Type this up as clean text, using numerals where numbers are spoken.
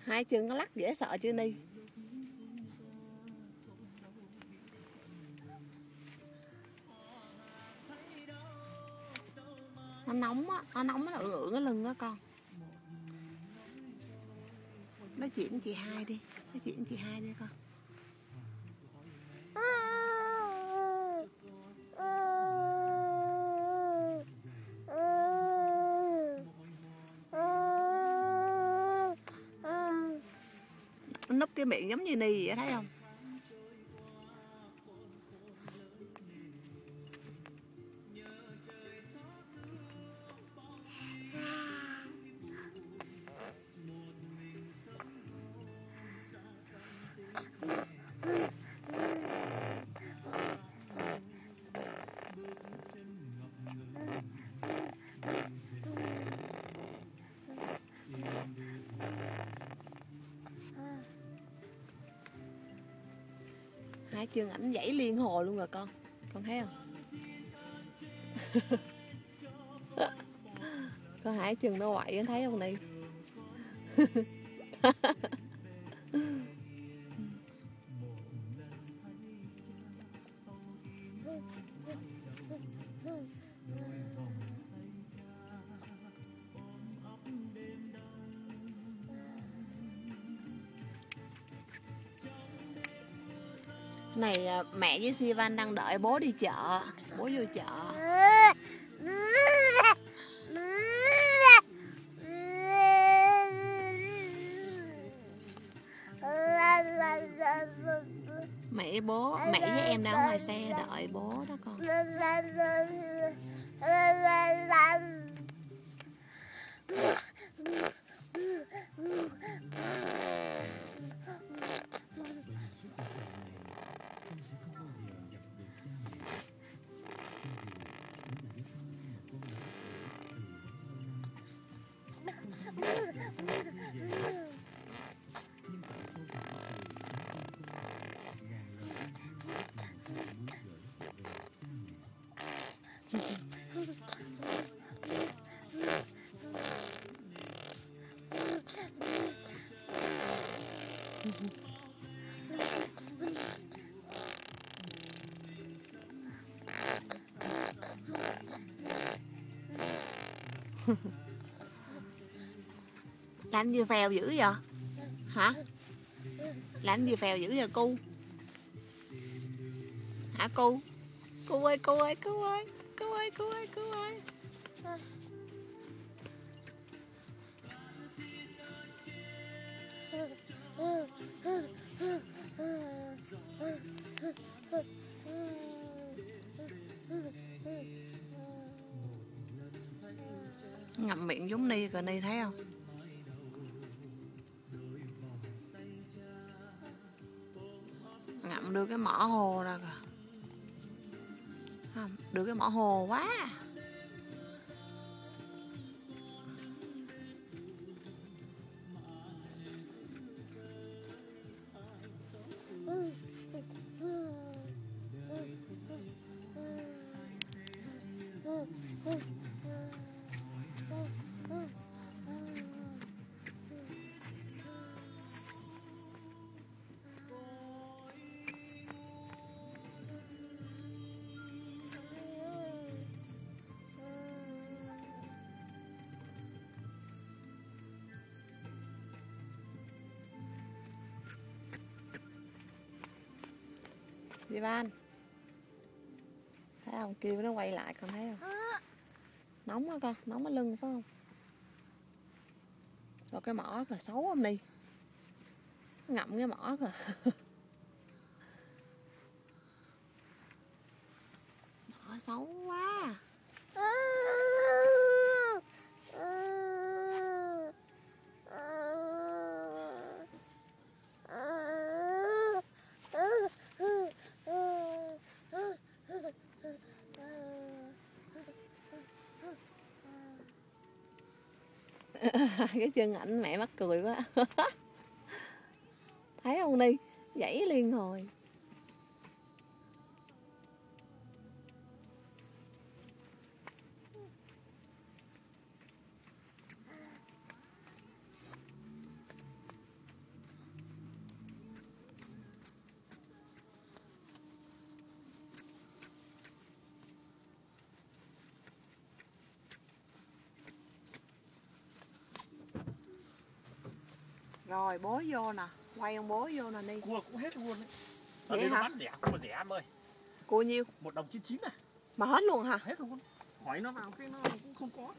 Hai chân nó lắc dễ sợ chưa Ni? Nó nóng á, nó ưỡn cái lưng á con. Nói chuyện với chị Hai đi, nói chuyện với chị Hai đi con. Nó núp cái miệng giống như Ni vậy thấy không? Hai chân ảnh dãy liên hồ luôn rồi con thấy không? Con hai chân nó quậy anh thấy không Ni? Này mẹ với Sivan đang đợi bố đi chợ, bố vô chợ. Mẹ với em đang ở ngoài xe đợi bố đó con. Làm gì phèo dữ vậy? Hả? Làm gì phèo dữ vậy cu? Hả cu? Cu ơi, cu ơi, cu ơi, cu ơi, cu ơi, cu ơi. Ngậm miệng giống Ni rồi Ni thấy không? Ngậm đưa cái mỏ hồ ra kìa. Không, đưa cái mỏ hồ quá. Chị Van thấy không, kêu nó quay lại con thấy không? Nóng á con, nóng cái lưng phải không? Rồi cái mỏ kìa, xấu không Ni? Ngậm cái mỏ kìa. xấu quá. Cái chân ảnh mẹ mắc cười quá. Thấy không đi, dãy liên hồi. Rồi bố vô nè, quay ông bố vô nè đi. Cua cũng hết luôn đấy. Vậy Ở đây hả? nó bán rẻ, cua rẻ em ơi. Cua nhiêu? 1 đồng 99 này. Mà hết luôn hả? Hết luôn. Hỏi nó vào cái nó cũng không có.